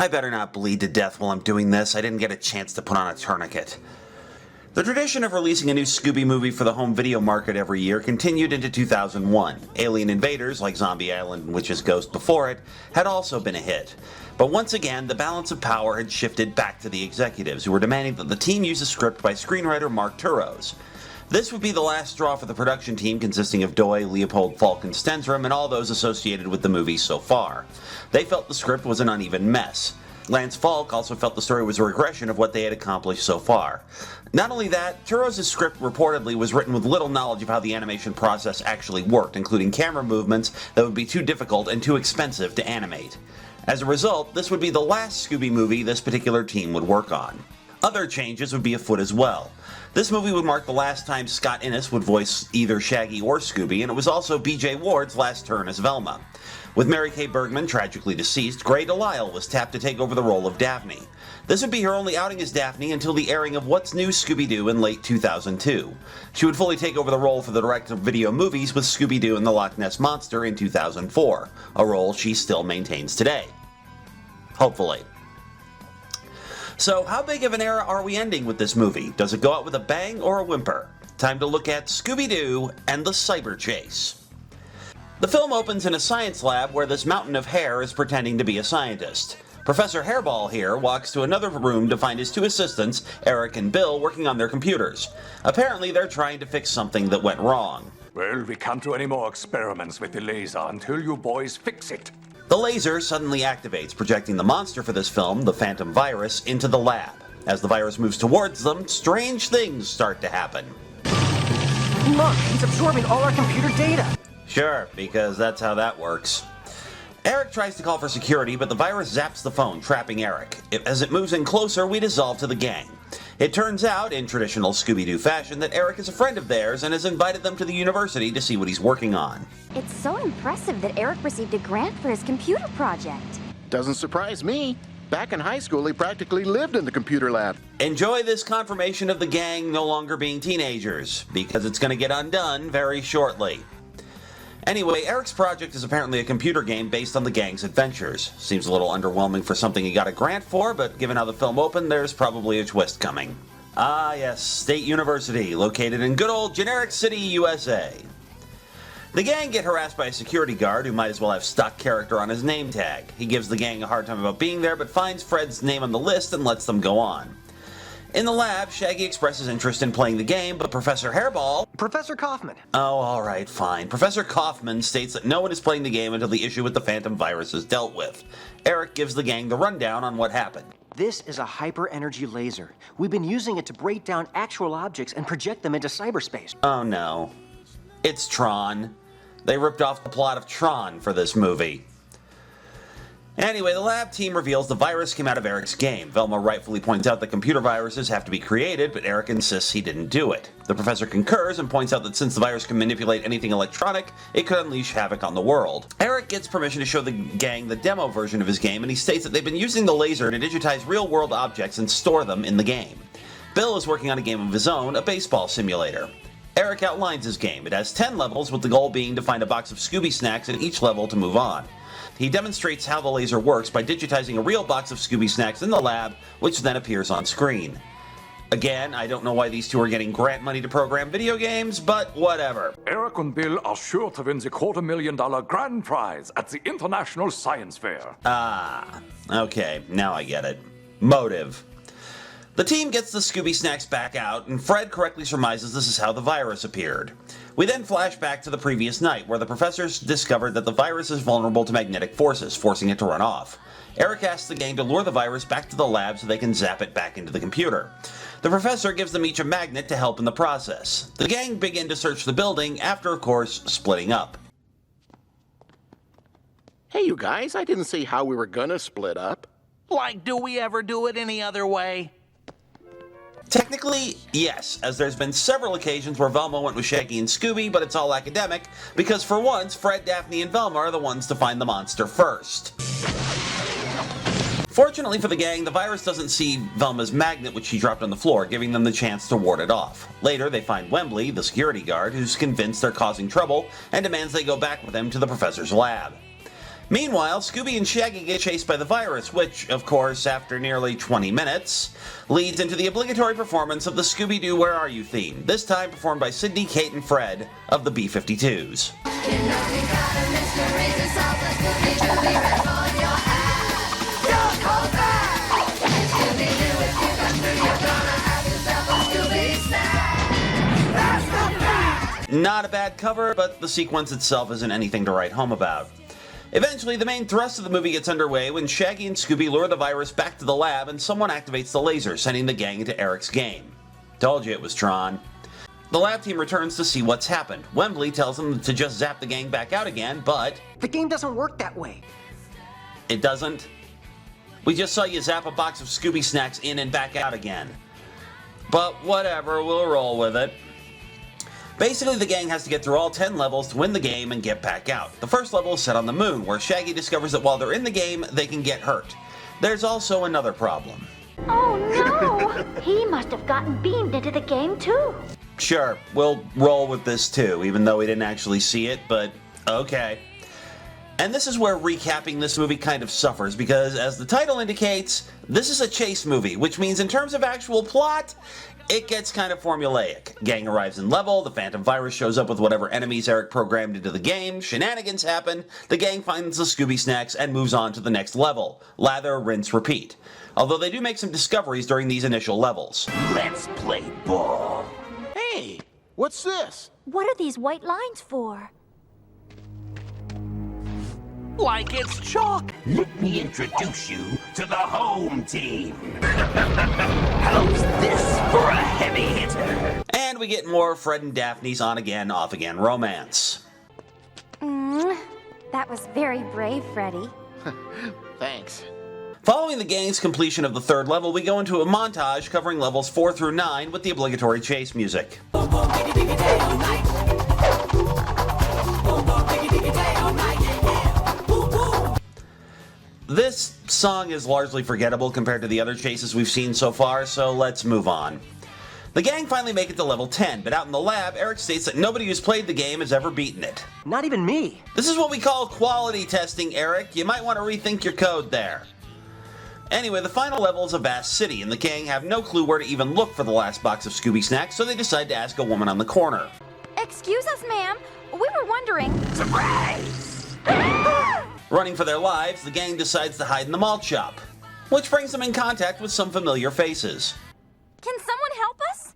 I better not bleed to death while I'm doing this. I didn't get a chance to put on a tourniquet. The tradition of releasing a new Scooby movie for the home video market every year continued into 2001. Alien Invaders, like Zombie Island and Witch's Ghost before it, had also been a hit. But once again, the balance of power had shifted back to the executives, who were demanding that the team use a script by screenwriter Mark Turros. This would be the last straw for the production team, consisting of Doy, Leopold, Falk, and Stenstrom, and all those associated with the movie so far. They felt the script was an uneven mess. Lance Falk also felt the story was a regression of what they had accomplished so far. Not only that, Turros' script reportedly was written with little knowledge of how the animation process actually worked, including camera movements that would be too difficult and too expensive to animate. As a result, this would be the last Scooby movie this particular team would work on. Other changes would be afoot as well. This movie would mark the last time Scott Innes would voice either Shaggy or Scooby, and it was also B.J. Ward's last turn as Velma. With Mary Kay Bergman tragically deceased, Grey DeLisle was tapped to take over the role of Daphne. This would be her only outing as Daphne until the airing of What's New Scooby-Doo in late 2002. She would fully take over the role for the direct-to-video movies with Scooby-Doo and the Loch Ness Monster in 2004, a role she still maintains today. Hopefully. So, how big of an era are we ending with this movie? Does it go out with a bang or a whimper? Time to look at Scooby-Doo and the Cyber Chase. The film opens in a science lab where this mountain of hair is pretending to be a scientist. Professor Hairball here walks to another room to find his two assistants, Eric and Bill, working on their computers. Apparently they're trying to fix something that went wrong. Well, we can't do any more experiments with the laser until you boys fix it. The laser suddenly activates, projecting the monster for this film, the Phantom Virus, into the lab. As the virus moves towards them, strange things start to happen. Look, he's absorbing all our computer data. Sure, because that's how that works. Eric tries to call for security, but the virus zaps the phone, trapping Eric. As it moves in closer, we dissolve to the gang. It turns out, in traditional Scooby-Doo fashion, that Eric is a friend of theirs and has invited them to the university to see what he's working on. It's so impressive that Eric received a grant for his computer project. Doesn't surprise me. Back in high school, he practically lived in the computer lab. Enjoy this confirmation of the gang no longer being teenagers, because it's going to get undone very shortly. Anyway, Eric's project is apparently a computer game based on the gang's adventures. Seems a little underwhelming for something he got a grant for, but given how the film opened, there's probably a twist coming. Ah yes, State University, located in good old Generic City, USA. The gang get harassed by a security guard who might as well have stock character on his name tag. He gives the gang a hard time about being there, but finds Fred's name on the list and lets them go on. In the lab, Shaggy expresses interest in playing the game, but Professor Hairball... Professor Kaufman. Oh, alright, fine. Professor Kaufman states that no one is playing the game until the issue with the Phantom Virus is dealt with. Eric gives the gang the rundown on what happened. This is a hyper-energy laser. We've been using it to break down actual objects and project them into cyberspace. Oh no. It's Tron. They ripped off the plot of Tron for this movie. Anyway, the lab team reveals the virus came out of Eric's game. Velma rightfully points out that computer viruses have to be created, but Eric insists he didn't do it. The professor concurs and points out that since the virus can manipulate anything electronic, it could unleash havoc on the world. Eric gets permission to show the gang the demo version of his game, and he states that they've been using the laser to digitize real-world objects and store them in the game. Bill is working on a game of his own, a baseball simulator. Eric outlines his game. It has 10 levels, with the goal being to find a box of Scooby snacks in each level to move on. He demonstrates how the laser works by digitizing a real box of Scooby snacks in the lab, which then appears on screen. Again, I don't know why these two are getting grant money to program video games, but whatever. Eric and Bill are sure to win the $250,000 grand prize at the International Science Fair. Ah, okay, now I get it. Motive. The team gets the Scooby Snacks back out, and Fred correctly surmises this is how the virus appeared. We then flash back to the previous night, where the professors discovered that the virus is vulnerable to magnetic forces, forcing it to run off. Eric asks the gang to lure the virus back to the lab so they can zap it back into the computer. The professor gives them each a magnet to help in the process. The gang begin to search the building after, of course, splitting up. Hey, you guys, I didn't see how we were gonna split up. Like, do we ever do it any other way? Technically, yes, as there's been several occasions where Velma went with Shaggy and Scooby, but it's all academic, because for once, Fred, Daphne, and Velma are the ones to find the monster first. Fortunately for the gang, the virus doesn't see Velma's magnet, which she dropped on the floor, giving them the chance to ward it off. Later, they find Wembley, the security guard, who's convinced they're causing trouble, and demands they go back with him to the professor's lab. Meanwhile, Scooby and Shaggy get chased by the virus, which, of course, after nearly 20 minutes, leads into the obligatory performance of the Scooby-Doo Where Are You theme, this time performed by Sydney, Kate, and Fred of the B-52s. Not a bad cover, but the sequence itself isn't anything to write home about. Eventually, the main thrust of the movie gets underway when Shaggy and Scooby lure the virus back to the lab and someone activates the laser, sending the gang into Eric's game. Told you it was Tron. The lab team returns to see what's happened. Wembley tells them to just zap the gang back out again, but... The game doesn't work that way. It doesn't? We just saw you zap a box of Scooby Snacks in and back out again. But whatever, we'll roll with it. Basically, the gang has to get through all 10 levels to win the game and get back out. The first level is set on the moon, where Shaggy discovers that while they're in the game, they can get hurt. There's also another problem. Oh no! He must have gotten beamed into the game too. Sure, we'll roll with this too, even though we didn't actually see it, but okay. And this is where recapping this movie kind of suffers, because as the title indicates, this is a chase movie, which means in terms of actual plot, it gets kind of formulaic. Gang arrives in level, the phantom virus shows up with whatever enemies Eric programmed into the game, shenanigans happen, the gang finds the Scooby Snacks and moves on to the next level. Lather, rinse, repeat. Although they do make some discoveries during these initial levels. Let's play ball. Hey, what's this? What are these white lines for? Like it's chalk. Let me introduce you to the home team. How's this for a heavy hitter? And we get more Fred and Daphne's on-again, off-again romance. That was very brave, Freddy. Thanks. Following the gang's completion of the third level, we go into a montage covering levels 4 through 9 with the obligatory chase music. This song is largely forgettable compared to the other chases we've seen so far, so let's move on. The gang finally make it to level 10, but out in the lab, Eric states that nobody who's played the game has ever beaten it. Not even me. This is what we call quality testing, Eric. You might want to rethink your code there. Anyway, the final level is a vast city, and the gang have no clue where to even look for the last box of Scooby Snacks, so they decide to ask a woman on the corner. Excuse us, ma'am. We were wondering. Surprise! Running for their lives, the gang decides to hide in the malt shop, which brings them in contact with some familiar faces. Can someone help us?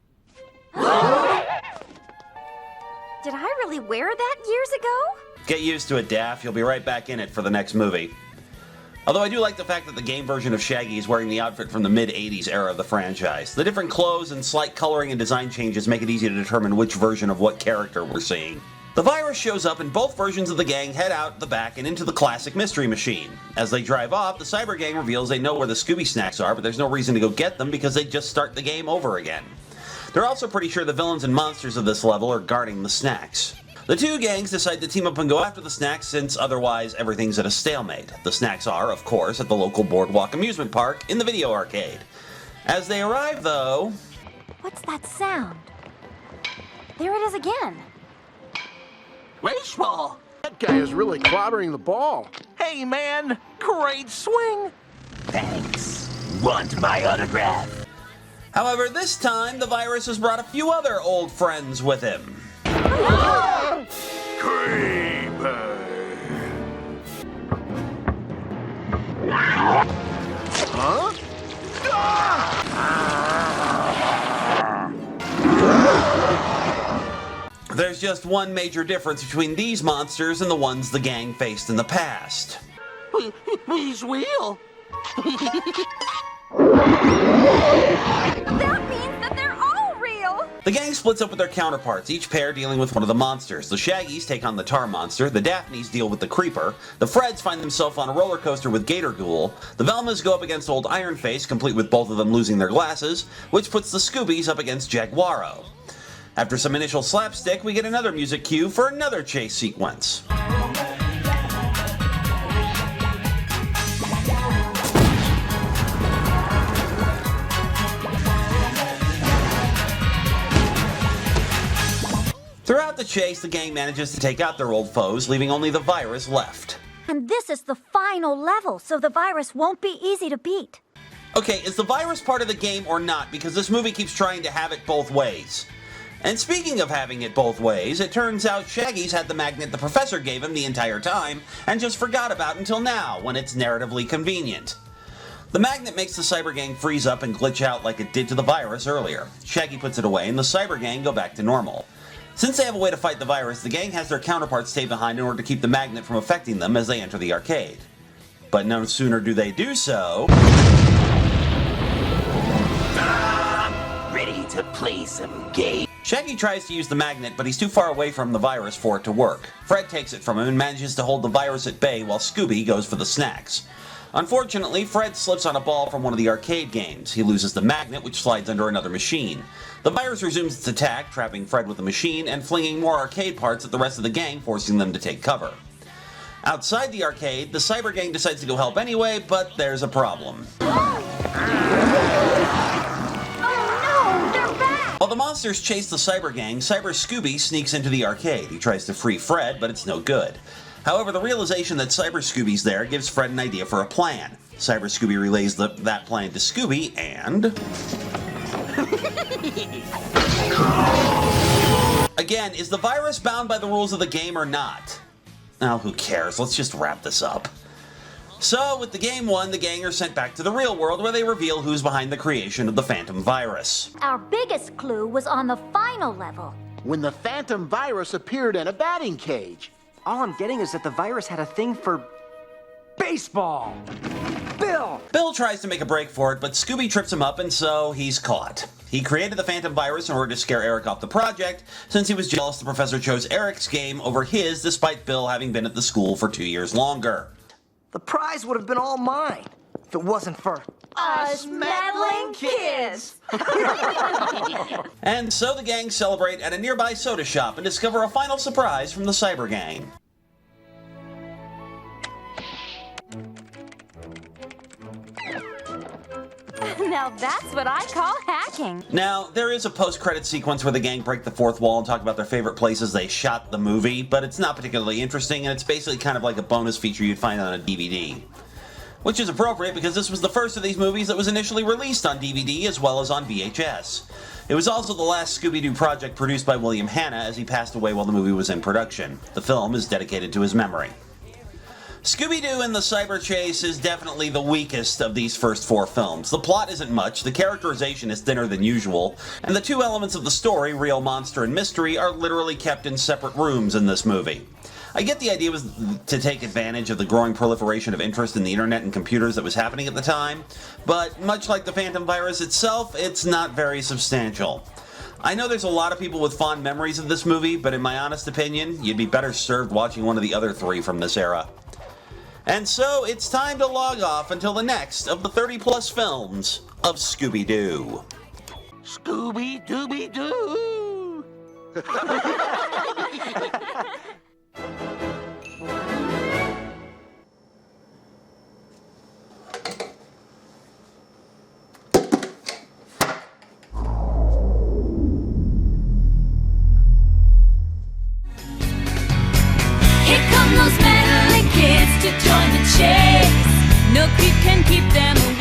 Did I really wear that years ago? Get used to it, Daff. You'll be right back in it for the next movie. Although I do like the fact that the game version of Shaggy is wearing the outfit from the mid-'80s era of the franchise. The different clothes and slight coloring and design changes make it easy to determine which version of what character we're seeing. The virus shows up and both versions of the gang head out the back and into the classic mystery machine. As they drive off, the cyber gang reveals they know where the Scooby Snacks are, but there's no reason to go get them because they just start the game over again. They're also pretty sure the villains and monsters of this level are guarding the snacks. The two gangs decide to team up and go after the snacks since otherwise everything's at a stalemate. The snacks are, of course, at the local Boardwalk amusement park in the video arcade. As they arrive, though... What's that sound? There it is again. Baseball. That guy is really clobbering the ball. Hey, man. Great swing. Thanks. Want my autograph? However, this time, the virus has brought a few other old friends with him. Creeper. There's just one major difference between these monsters and the ones the gang faced in the past. He's real. That means that they're all real! The gang splits up with their counterparts, each pair dealing with one of the monsters. The Shaggies take on the Tar Monster, the Daphnes deal with the Creeper, the Freds find themselves on a roller coaster with Gator Ghoul, the Velmas go up against Old Iron Face, complete with both of them losing their glasses, which puts the Scoobies up against Jaguaro. After some initial slapstick, we get another music cue for another chase sequence. Throughout the chase, the gang manages to take out their old foes, leaving only the virus left. And this is the final level, so the virus won't be easy to beat. Okay, is the virus part of the game or not? Because this movie keeps trying to have it both ways. And speaking of having it both ways, it turns out Shaggy's had the magnet the professor gave him the entire time, and just forgot about until now, when it's narratively convenient. The magnet makes the cyber gang freeze up and glitch out like it did to the virus earlier. Shaggy puts it away, and the cyber gang go back to normal. Since they have a way to fight the virus, the gang has their counterparts stay behind in order to keep the magnet from affecting them as they enter the arcade. But no sooner do they do so... Ready to play some game. Shaggy tries to use the magnet, but he's too far away from the virus for it to work. Fred takes it from him and manages to hold the virus at bay while Scooby goes for the snacks. Unfortunately, Fred slips on a ball from one of the arcade games. He loses the magnet, which slides under another machine. The virus resumes its attack, trapping Fred with the machine and flinging more arcade parts at the rest of the gang, forcing them to take cover. Outside the arcade, the cyber gang decides to go help anyway, but there's a problem. While the monsters chase the cyber gang, Cyber Scooby sneaks into the arcade. He tries to free Fred, but it's no good. However, the realization that Cyber Scooby's there gives Fred an idea for a plan. Cyber Scooby relays that plan to Scooby, and... Again, is the virus bound by the rules of the game or not? Oh, who cares? Let's just wrap this up. So, with the game won, the gang are sent back to the real world where they reveal who's behind the creation of the Phantom Virus. Our biggest clue was on the final level. When the Phantom Virus appeared in a batting cage. All I'm getting is that the virus had a thing for baseball. Bill tries to make a break for it, but Scooby trips him up, and so he's caught. He created the Phantom Virus in order to scare Eric off the project, since he was jealous the professor chose Eric's game over his, despite Bill having been at the school for 2 years longer. The prize would have been all mine if it wasn't for Us meddling kids! And so the gang celebrate at a nearby soda shop and discover a final surprise from the cyber gang. Now that's what I call hacking. Now, there is a post-credit sequence where the gang break the fourth wall and talk about their favorite places they shot the movie, but it's not particularly interesting, and it's basically kind of like a bonus feature you'd find on a DVD. Which is appropriate because this was the first of these movies that was initially released on DVD as well as on VHS. It was also the last Scooby-Doo project produced by William Hanna, as he passed away while the movie was in production. The film is dedicated to his memory. Scooby-Doo and the Cyber Chase is definitely the weakest of these first four films. The plot isn't much, the characterization is thinner than usual, and the two elements of the story, real monster and mystery, are literally kept in separate rooms in this movie. I get the idea was to take advantage of the growing proliferation of interest in the internet and computers that was happening at the time, but much like the Phantom Virus itself, it's not very substantial. I know there's a lot of people with fond memories of this movie, but in my honest opinion, you'd be better served watching one of the other three from this era. And so, it's time to log off until the next of the 30-plus films of Scooby-Doo. Scooby-Dooby-Doo! Here come those meddling kids to join the chase. No creep can keep them away.